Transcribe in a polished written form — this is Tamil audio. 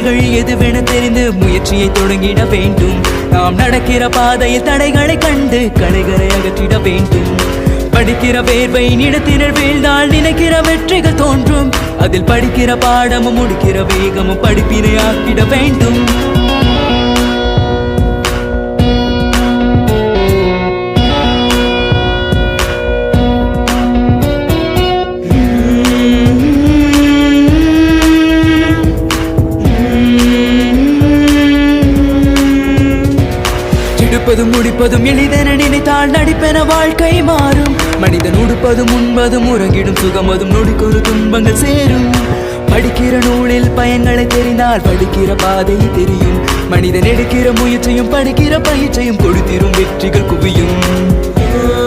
எதுவென தெரிந்து முயற்சியை தொடங்கிட வேண்டும். நாம் நடக்கிற பாதையில் தடைகளை கண்டு களைகளை அகற்றிட வேண்டும். படிக்கிற வேர்வை நிலத்தினர் வீழ்ந்தால் நினைக்கிற வெற்றிகள் தோன்றும். அதில் படிக்கிற பாடமும் முடிக்கிற வேகமும் படிப்பினை ஆக்கிட வேண்டும். எடுப்பதும் முடிப்பதும் எளிதென நினைத்தால் நடிப்பென வாழ்க்கை மாறும். மனிதன் உடுப்பதும் உண்பதும் உறங்கிடும் சுகமதும் நொடிக்கொரு துன்பங்கள் சேரும். படிக்கிற நூலில் பயன்களை தெரிந்தால் படிக்கிற பாதை தெரியும். மனிதன் எடுக்கிற முயற்சியும் படிக்கிற பயிற்சியும் கொடுத்திரும் வெற்றிகள் குவியும்.